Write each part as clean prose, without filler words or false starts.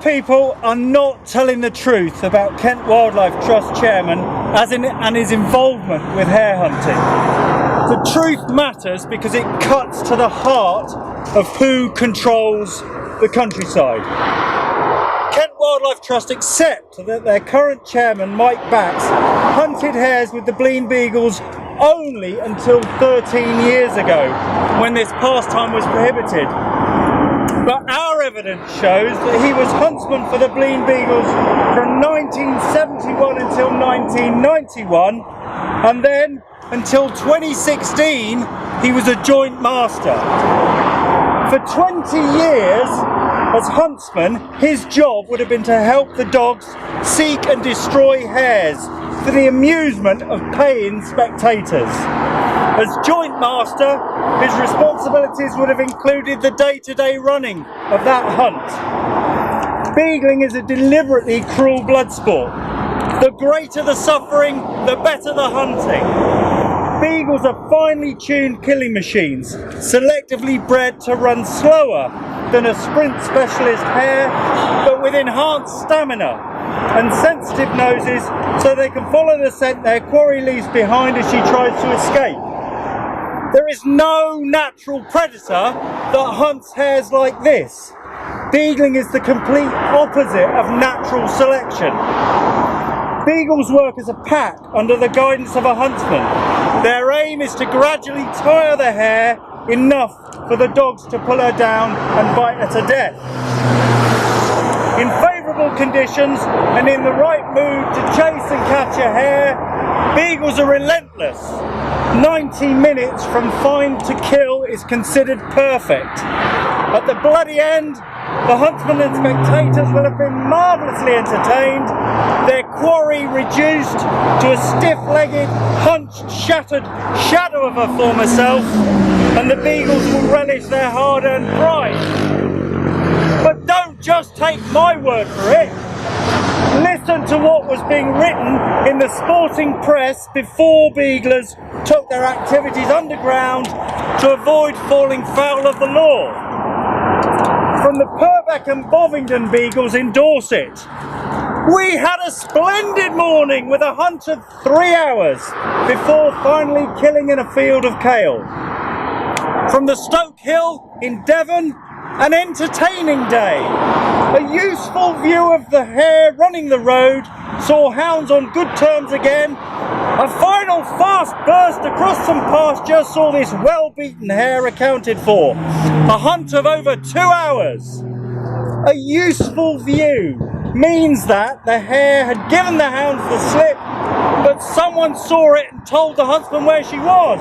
people are not telling the truth about Kent Wildlife Trust Chairman and his involvement with hare hunting. The truth matters because it cuts to the heart of who controls the countryside. Kent Wildlife Trust accept that their current chairman, Mike Bax, hunted hares with the Blean Beagles only until 13 years ago, when this pastime was prohibited. But our evidence shows that he was huntsman for the Blean Beagles from 1971 until 1991, and then until 2016 he was a joint master. For 20 years as huntsman, his job would have been to help the dogs seek and destroy hares for the amusement of paying spectators. As joint master, his responsibilities would have included the day-to-day running of that hunt. Beagling is a deliberately cruel blood sport. The greater the suffering, the better the hunting. Beagles are finely tuned killing machines, selectively bred to run slower than a sprint specialist hare, but with enhanced stamina and sensitive noses so they can follow the scent their quarry leaves behind as she tries to escape. There is no natural predator that hunts hares like this. Beagling is the complete opposite of natural selection. Beagles work as a pack under the guidance of a huntsman. Their aim is to gradually tire the hare enough for the dogs to pull her down and bite her to death. In favourable conditions and in the right mood to chase and catch a hare, beagles are relentless. 90 minutes from find to kill is considered perfect. At the bloody end, the huntsmen and spectators will have been marvellously entertained, their quarry reduced to a stiff-legged, hunched, shattered shadow of her former self, and the beagles will relish their hard-earned prize. But don't just take my word for it. Listen to what was being written in the sporting press before beaglers took their activities underground to avoid falling foul of the law. From the Purbeck and Bovingdon beagles in Dorset. We had a splendid morning with a hunt of 3 hours before finally killing in a field of kale. From the Stoke Hill in Devon, an entertaining day. A useful view of the hare running the road saw hounds on good terms again. A final fast burst across some pasture saw this well-beaten hare accounted for. A hunt of over 2 hours. A useful view means that the hare had given the hounds the slip, but someone saw it and told the huntsman where she was.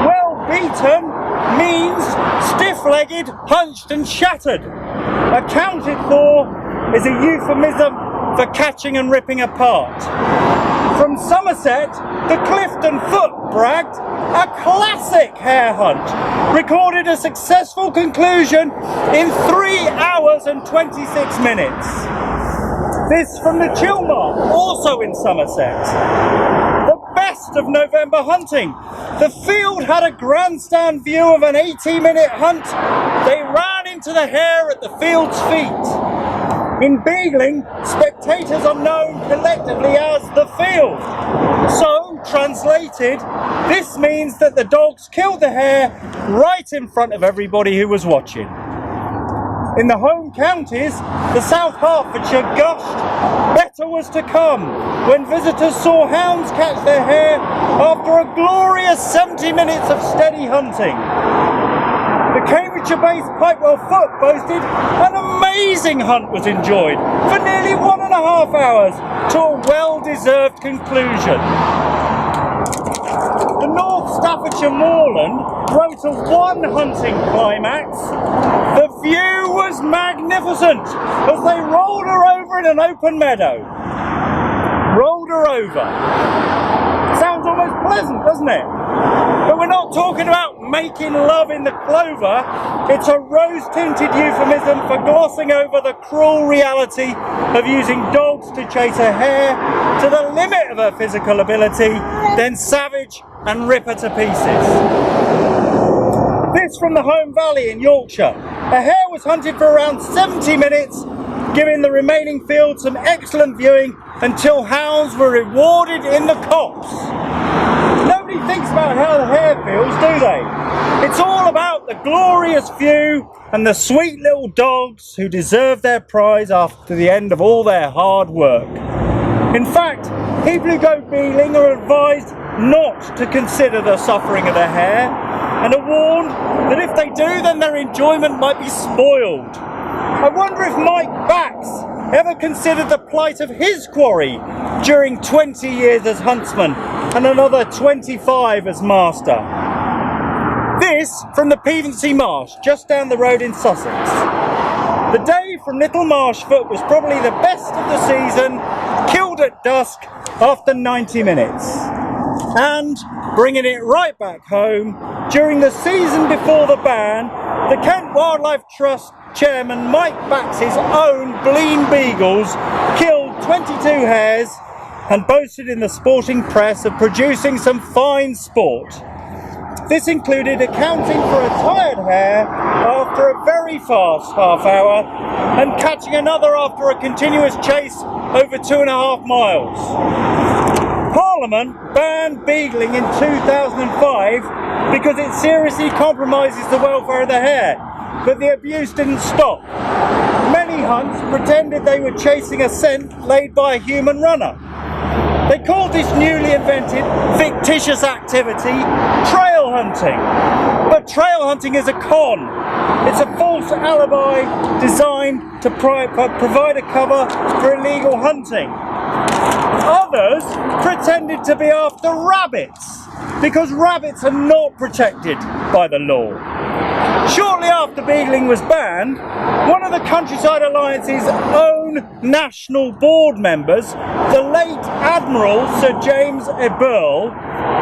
Well-beaten means stiff-legged, hunched and shattered. Accounted for is a euphemism for catching and ripping apart. From Somerset, the Clifton Foot bragged, a classic hare hunt, recorded a successful conclusion in 3 hours and 26 minutes. This from the Chilmark, also in Somerset. The best of November hunting. The field had a grandstand view of an 80-minute hunt. They ran into the hare at the field's feet. In beagling, spectators are known collectively as the field. So, translated, this means that the dogs killed the hare right in front of everybody who was watching. In the home counties, the South Hertfordshire gushed. Better was to come when visitors saw hounds catch their hare after a glorious 70 minutes of steady hunting. The Cambridgeshire-based Pipewell Foot boasted an amazing hunt was enjoyed for nearly 1.5 hours to a well-deserved conclusion. The North Staffordshire Moorland wrote of one hunting climax. The view was magnificent as they rolled her over in an open meadow. Rolled her over. Sounds almost pleasant, doesn't it? But we're not talking about making love in the clover. It's a rose-tinted euphemism for glossing over the cruel reality of using dogs to chase a hare to the limit of her physical ability, then savage and rip her to pieces. This from the Home Valley in Yorkshire. A hare was hunted for around 70 minutes giving the remaining field some excellent viewing until hounds were rewarded in the copse. Nobody thinks about how the hare feels, do they? It's all about the glorious view and the sweet little dogs who deserve their prize after the end of all their hard work. In fact, people who go beeling are advised not to consider the suffering of the hare and are warned that if they do, then their enjoyment might be spoiled. I wonder if Mike Bax ever considered the plight of his quarry during 20 years as huntsman and another 25 as master. This from the Pevensey Marsh, just down the road in Sussex. The day from Little Marshfoot was probably the best of the season, killed at dusk after 90 minutes. And bringing it right back home, during the season before the ban, the Kent Wildlife Trust chairman Mike Bax's own Blean Beagles killed 22 hares and boasted in the sporting press of producing some fine sport. This included accounting for a tired hare after a very fast half hour and catching another after a continuous chase over 2.5 miles. Parliament banned beagling in 2005 because it seriously compromises the welfare of the hare, but the abuse didn't stop. Many hunts pretended they were chasing a scent laid by a human runner. They called this newly invented fictitious activity trail hunting. But trail hunting is a con. It's a false alibi designed to provide a cover for illegal hunting. Others pretended to be after rabbits because rabbits are not protected by the law. Shortly after beagling was banned, one of the Countryside Alliance's own national board members, the late Admiral Sir James Eberle,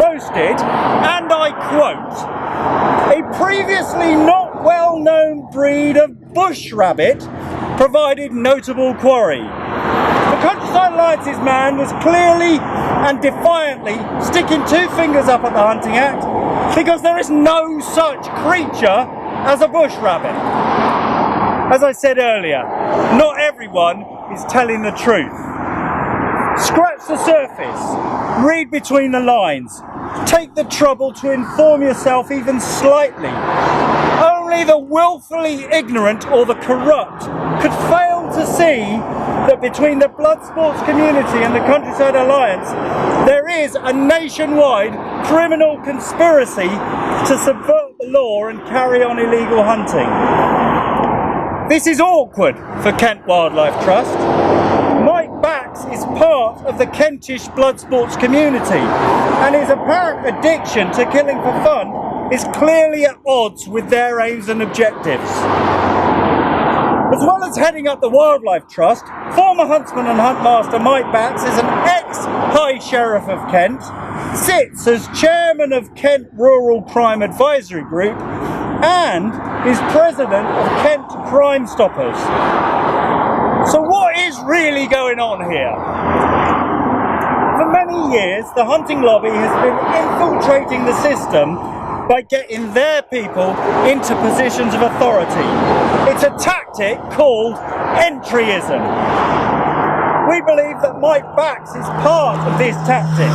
boasted, and I quote, "A previously not well-known breed of bush rabbit provided notable quarry." The Countryside Alliance's man was clearly and defiantly sticking two fingers up at the Hunting Act because there is no such creature as a bush rabbit. As I said earlier, not everyone is telling the truth. Scratch the surface, read between the lines, take the trouble to inform yourself even slightly. Only the willfully ignorant or the corrupt could fail to see that between the blood sports community and the Countryside Alliance, there is a nationwide criminal conspiracy to subvert the law and carry on illegal hunting. This is awkward for Kent Wildlife Trust. Mike Bax is part of the Kentish blood sports community, and his apparent addiction to killing for fun is clearly at odds with their aims and objectives. As well as heading up the Wildlife Trust, former huntsman and huntmaster Mike Bax is an ex-High Sheriff of Kent, sits as chairman of Kent Rural Crime Advisory Group, and is president of Kent Crime Stoppers. So what is really going on here? For many years, the hunting lobby has been infiltrating the system by getting their people into positions of authority. It's a tactic called entryism. We believe that Mike Bax is part of this tactic.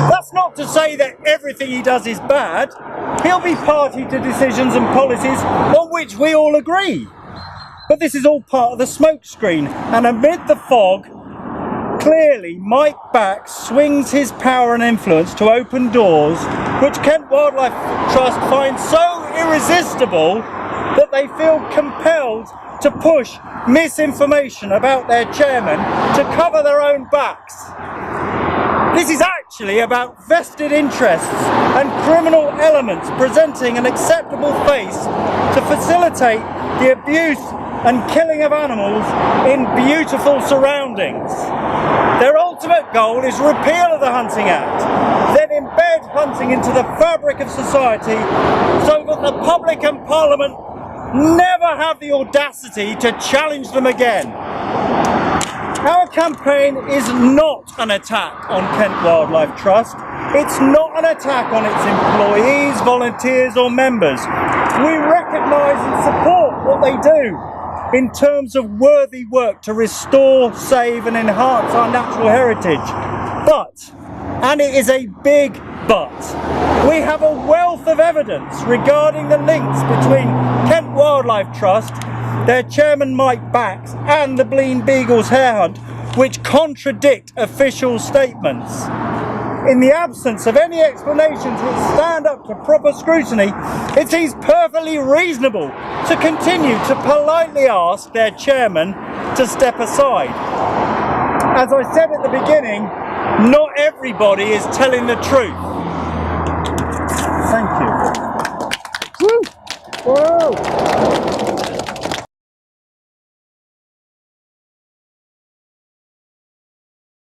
That's not to say that everything he does is bad. He'll be party to decisions and policies on which we all agree. But this is all part of the smokescreen, and amid the fog, clearly Mike Bax swings his power and influence to open doors which Kent Wildlife Trust finds so irresistible that they feel compelled to push misinformation about their chairman to cover their own backs. This is actually about vested interests and criminal elements presenting an acceptable face to facilitate the abuse and killing of animals in beautiful surroundings. Their ultimate goal is repeal of the Hunting Act, then embed hunting into the fabric of society so that the public and Parliament never have the audacity to challenge them again. Our campaign is not an attack on Kent Wildlife Trust. It's not an attack on its employees, volunteers or members. We recognise and support what they do. in terms of worthy work to restore, save and enhance our natural heritage. But, and it is a big but, we have a wealth of evidence regarding the links between Kent Wildlife Trust, their chairman Mike Bax and the Blean Beagles hare hunt, which contradict official statements. In the absence of any explanations which stand up to proper scrutiny, it seems perfectly reasonable to continue to politely ask their chairman to step aside. As I said at the beginning, not everybody is telling the truth. Thank you. Woo! Whoa!